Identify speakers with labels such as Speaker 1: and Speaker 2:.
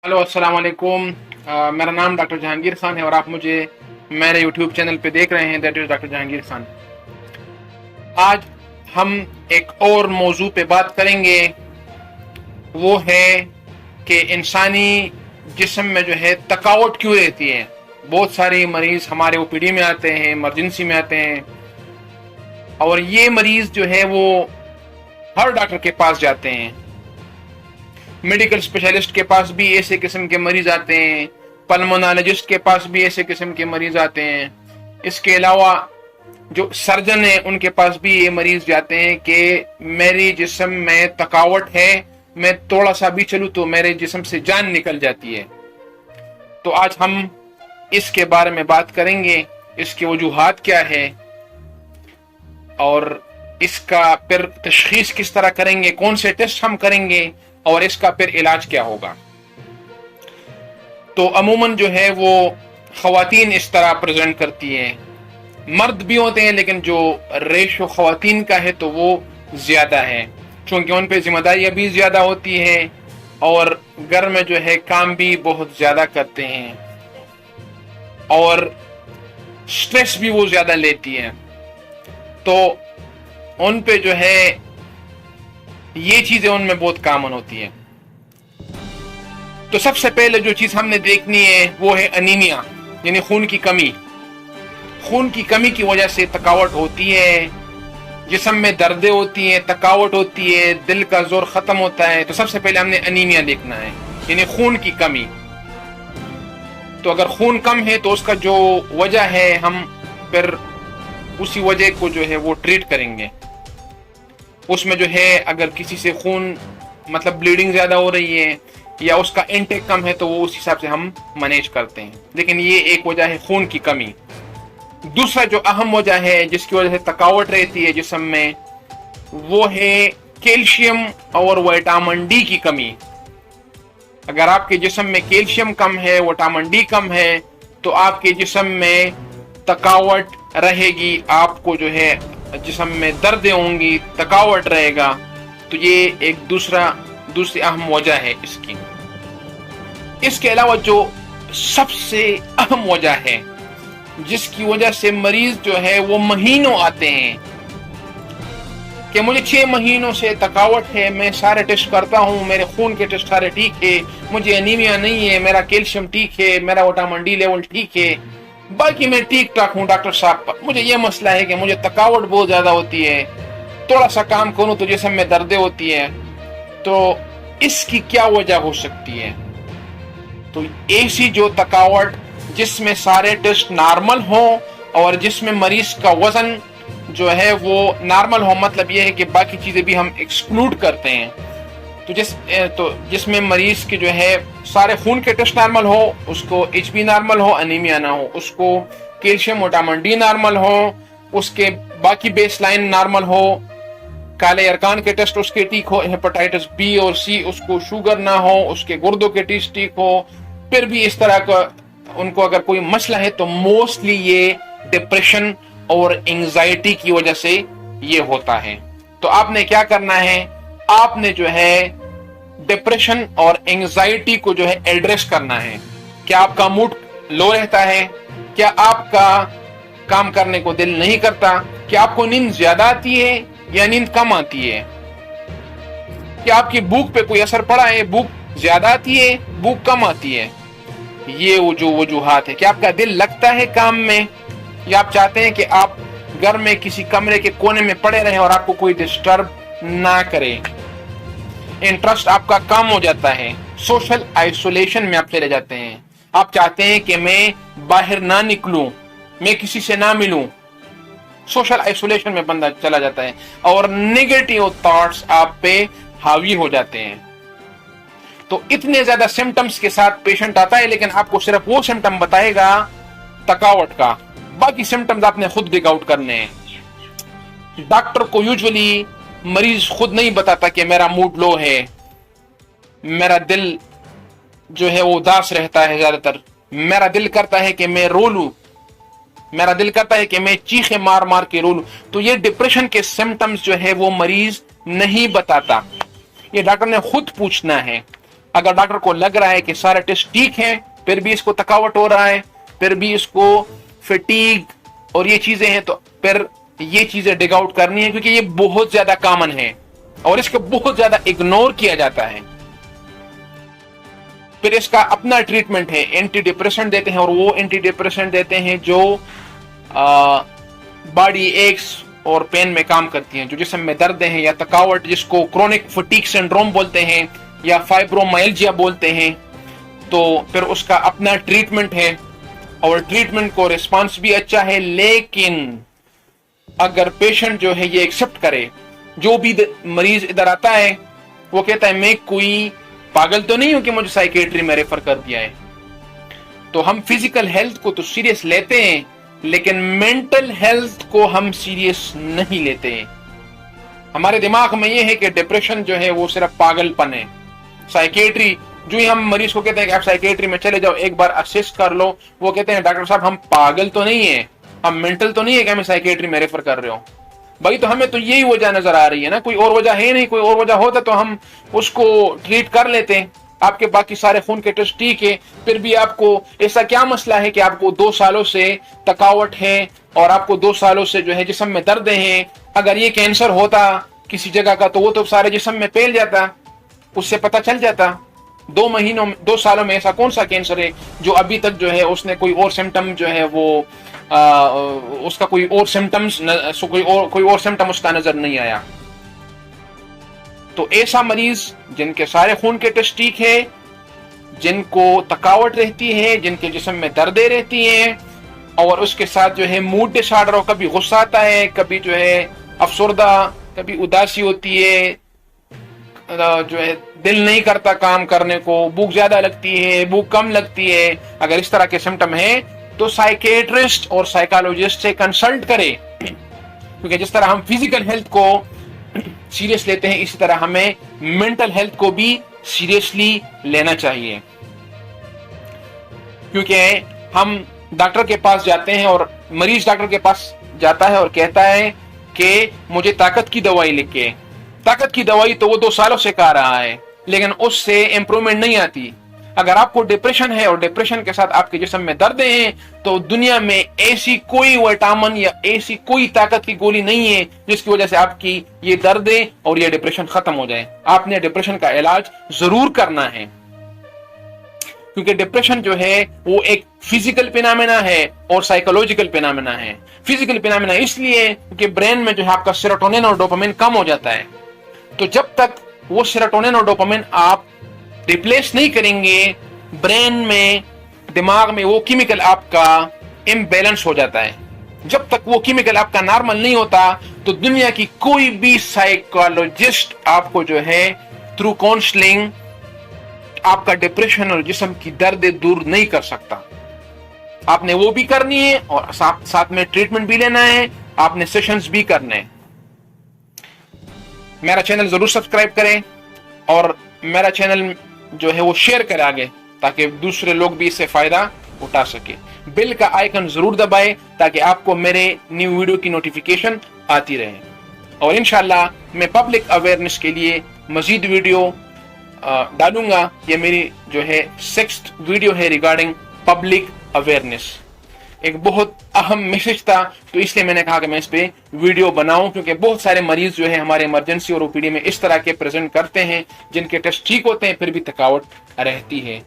Speaker 1: Hello अस्सलाम वालेकुम। मेरा नाम डॉक्टर जहांगीर खान है और आप मुझे मेरे यूट्यूब चैनल पे देख रहे हैं, that is doctor Jahangir Khan. आज हम एक और मौजू पे बात करेंगे, वो है कि इंसानी जिस्म में जो है थकावट क्यों रहती है। बहुत सारे मरीज हमारे ओपीडी में आते हैं, इमरजेंसी में आते हैं, और ये मरीज जो है वो हर डॉक्टर के पास जाते हैं। मेडिकल स्पेशलिस्ट के पास भी ऐसे किस्म के मरीज आते हैं, पल्मोनोलॉजिस्ट के पास भी ऐसे किस्म के मरीज आते हैं। इसके अलावा जो सर्जन है उनके पास भी ये मरीज जाते हैं कि मेरी जिस्म में थकावट है, मैं थोड़ा सा भी चलूँ तो मेरे जिस्म से जान निकल जाती है। तो आज हम इसके बारे में बात करेंगे, इसकी वजूहात क्या है और इसका फिर तशखीस किस तरह करेंगे, कौन से टेस्ट हम करेंगे और इसका फिर इलाज क्या होगा। तो अमूमन जो है वो ख़वातीन इस तरह प्रेजेंट करती हैं, मर्द भी होते हैं, लेकिन जो रेशो ख़वातीन का है तो वो ज़्यादा है, क्योंकि उन पे जिम्मेदारियां भी ज़्यादा होती हैं और घर में जो है काम भी बहुत ज़्यादा करते हैं और स्ट्रेस भी वो ज़्यादा लेती हैं। तो उन पे जो है ये चीजें उनमें बहुत कॉमन होती है। तो सबसे पहले जो चीज हमने देखनी है वो है अनीमिया, यानी खून की कमी। खून की कमी की वजह से थकावट होती है, जिस्म में दर्दें होती हैं, थकावट होती है, दिल का जोर खत्म होता है। तो सबसे पहले हमने अनीमिया देखना है, यानी खून की कमी। तो अगर खून कम है तो उसका जो वजह है हम फिर उसी वजह को जो है वो ट्रीट करेंगे। उसमें जो है अगर किसी से खून मतलब ब्लीडिंग ज्यादा हो रही है या उसका इनटेक कम है तो वो उस हिसाब से हम मैनेज करते हैं, लेकिन ये एक वजह है खून की कमी। दूसरा जो अहम वजह है जिसकी वजह से थकावट रहती है जिस्म में, वो है कैल्शियम और विटामिन डी की कमी। अगर आपके जिस्म में कैल्शियम कम है, विटामिन डी कम है, तो आपके जिस्म में थकावट रहेगी, आपको जो है जिस्म में दर्द होंगी, थकावट रहेगा। तो ये एक दूसरी अहम वजह है इसकी। इसके अलावा जो सबसे अहम वजह है जिसकी वजह से मरीज जो है वो महीनों आते हैं कि मुझे 6 महीनों से थकावट है, मैं सारे टेस्ट करता हूँ, मेरे खून के टेस्ट सारे ठीक है, मुझे एनीमिया नहीं है, मेरा कैल्शियम ठीक है, मेरा विटामिन डी लेवल ठीक है, बाकी मैं ठीक ठाक हूँ डॉक्टर साहब, मुझे ये मसला है कि मुझे थकावट बहुत ज्यादा होती है, थोड़ा सा काम करूँ तो जिस्म में दर्दें होती है। तो इसकी क्या वजह हो सकती है? तो ऐसी जो थकावट जिसमें सारे टेस्ट नॉर्मल हो और जिसमें मरीज का वजन जो है वो नॉर्मल हो, मतलब ये है कि बाकी चीजें भी हम एक्सक्लूड करते हैं। तो जिसमें मरीज के जो है सारे खून के टेस्ट नॉर्मल हो, उसको एचबी नॉर्मल हो, अनीमिया ना हो, उसको कैल्शियम विटामिन डी नॉर्मल हो, उसके बाकी बेसलाइन नॉर्मल हो, काले अरकान के टेस्ट उसके ठीक हो, हेपेटाइटिस बी और सी, उसको शुगर ना हो, उसके गुर्दों के टेस्ट ठीक हो, फिर भी इस तरह का उनको अगर कोई मसला है तो मोस्टली ये डिप्रेशन और एंजाइटी की वजह से ये होता है। तो आपने क्या करना है, आपने जो है डिप्रेशन और एंजाइटी को जो है एड्रेस करना है। क्या आपका मूड लो रहता है? क्या आपका काम करने को दिल नहीं करता? क्या आपको नींद ज्यादा आती है या नींद कम आती है? क्या आपकी भूख पे कोई असर पड़ा है? भूख ज्यादा आती है, भूख कम आती है? ये वो जो वजूहात है। क्या आपका दिल लगता है काम में, या आप चाहते हैं कि आप घर में किसी कमरे के कोने में पड़े रहें और आपको कोई डिस्टर्ब ना करे? इंटरेस्ट आपका कम हो जाता है, सोशल आइसोलेशन में आप चले जाते हैं। आप चाहते हैं कि मैं बाहर ना निकलूं, मैं किसी से ना मिलूं, सोशल आइसोलेशन में बंदा चला जाता है और नेगेटिव थॉट्स आप पे हावी हो जाते हैं। तो इतने ज्यादा सिम्टम्स के साथ पेशेंट आता है, लेकिन आपको सिर्फ वो सिम्टम बताएगा थकावट का, बाकी सिम्टम्स आपने खुद डिग आउट करने हैं। डॉक्टर को यूजुअली मरीज खुद नहीं बताता कि मेरा मूड लो है, मेरा दिल जो है वो उदास रहता है, ज्यादातर मेरा दिल करता है कि मैं रो लूं, मेरा दिल करता है कि मैं चीखे मार मार के रो लूं। तो ये डिप्रेशन के सिम्टम्स जो है वो मरीज नहीं बताता, ये डॉक्टर ने खुद पूछना है। अगर डॉक्टर को लग रहा है कि सारे टेस्ट ठीक है, फिर भी इसको थकावट हो रहा है, फिर भी इसको फटीग और ये चीजें हैं, तो फिर ये चीजें डिग आउट करनी है, क्योंकि ये बहुत ज्यादा कॉमन है और इसको बहुत ज्यादा इग्नोर किया जाता है। फिर इसका अपना ट्रीटमेंट है, एंटी डिप्रेसेंट देते हैं, और वो एंटी डिप्रेसेंट देते हैं जो बॉडी एक्स और पेन में काम करती हैं, जो जिस्म में दर्द हैं या थकावट, जिसको क्रोनिक फटीग सिंड्रोम बोलते हैं या फाइब्रोमाइल्जिया बोलते हैं। तो फिर उसका अपना ट्रीटमेंट है और ट्रीटमेंट को रिस्पांस भी अच्छा है। लेकिन अगर पेशेंट जो है ये एक्सेप्ट करे, जो भी मरीज इधर आता है वो कहता है मैं कोई पागल तो नहीं हूं कि मुझे साइकेट्री में रेफर कर दिया है, तो हम फिजिकल हेल्थ को तो सीरियस लेते हैं, लेकिन मेंटल हेल्थ को हम सीरियस नहीं लेते हैं। हमारे दिमाग में ये है कि डिप्रेशन जो है वो सिर्फ पागलपन है। साइकेट्री, जो ही हम मरीज को कहते हैं कि आप साइकेट्री में चले जाओ, एक बार असेस कर लो, वो कहते हैं डॉक्टर साहब हम पागल तो नहीं है, हम मेंटल तो नहीं है कि हमें साइकेट्री में रेफर कर रहे हो। भाई तो हमें तो यही वजह नजर आ रही है ना, कोई और वजह है नहीं। कोई और वजह होता तो हम उसको ट्रीट कर लेते हैं। आपके बाकी सारे खून के टेस्ट ठीक है, फिर भी आपको ऐसा क्या मसला है कि आपको 2 सालों से थकावट है और आपको 2 सालों से जो है जिस्म में दर्द हैं। अगर ये कैंसर होता किसी जगह का तो वो तो सारे जिस्म में फैल जाता, उससे पता चल जाता। 2 महीनों में 2 सालों में ऐसा कौन सा कैंसर है जो अभी तक जो है उसने कोई और सिम्टम जो है वो उसका कोई और सिम्टम्स कोई और सिम्टम उसका नजर नहीं आया। तो ऐसा मरीज जिनके सारे खून के टेस्ट ठीक है, जिनको थकावट रहती है, जिनके जिस्म में दर्दें रहती हैं और उसके साथ जो है मूड डिसऑर्डर हो, कभी गुस्सा आता है, कभी जो है अफसरदा, कभी उदासी होती है, जो है दिल नहीं करता काम करने को, भूख ज्यादा लगती है, भूख कम लगती है, अगर इस तरह के सिम्टम है तो साइकेट्रिस्ट और साइकोलॉजिस्ट से कंसल्ट करें। क्योंकि जिस तरह हम फिजिकल हेल्थ को सीरियस लेते हैं, इसी तरह हमें मेंटल हेल्थ को भी सीरियसली लेना चाहिए। क्योंकि हम डॉक्टर के पास जाते हैं और मरीज डॉक्टर के पास जाता है और कहता है कि मुझे ताकत की दवाई लिखे। ताकत की दवाई तो वो 2 सालों से खा रहा है, लेकिन उससे इंप्रूवमेंट नहीं आती। अगर आपको डिप्रेशन है और डिप्रेशन के साथ आपके जिस्म में दर्द हैं, तो दुनिया में ऐसी कोई विटामिन या ऐसी कोई ताकत की गोली नहीं है जिसकी वजह से आपकी ये दर्दें और ये डिप्रेशन खत्म हो जाए। आपने डिप्रेशन का इलाज जरूर करना है, क्योंकि डिप्रेशन जो है वो एक फिजिकल फिनोमेना है और साइकोलॉजिकल फिनोमेना है। फिजिकल फिनोमेना इसलिए क्योंकि ब्रेन में जो है आपका सेरोटोनिन और डोपामिन कम हो जाता है। तो जब तक वो सेरोटोनिन और डोपामिन आप रिप्लेस नहीं करेंगे, ब्रेन में, दिमाग में वो केमिकल आपका इम्बैलेंस हो जाता है। जब तक वो केमिकल आपका नॉर्मल नहीं होता, तो दुनिया की कोई भी साइकोलॉजिस्ट आपको जो है थ्रू काउंसलिंग आपका डिप्रेशन और जिस्म की दर्द दूर नहीं कर सकता। आपने वो भी करनी है और साथ में ट्रीटमेंट भी लेना है, आपने सेशंस भी करने हैं। मेरा चैनल जरूर सब्सक्राइब करें और मेरा चैनल जो है वो शेयर करें आगे, ताकि दूसरे लोग भी इससे फायदा उठा सके। बेल का आइकन जरूर दबाएं ताकि आपको मेरे न्यू वीडियो की नोटिफिकेशन आती रहे। और इंशाल्लाह मैं पब्लिक अवेयरनेस के लिए मजीद वीडियो डालूंगा। ये मेरी जो है 6th वीडियो है रिगार्डिंग पब्लिक अवेयरनेस। एक बहुत अहम मैसेज था, तो इसलिए मैंने कहा कि मैं इस पे वीडियो बनाऊं, क्योंकि बहुत सारे मरीज जो है हमारे इमरजेंसी और ओपीडी में इस तरह के प्रेजेंट करते हैं जिनके टेस्ट ठीक होते हैं फिर भी थकावट रहती है।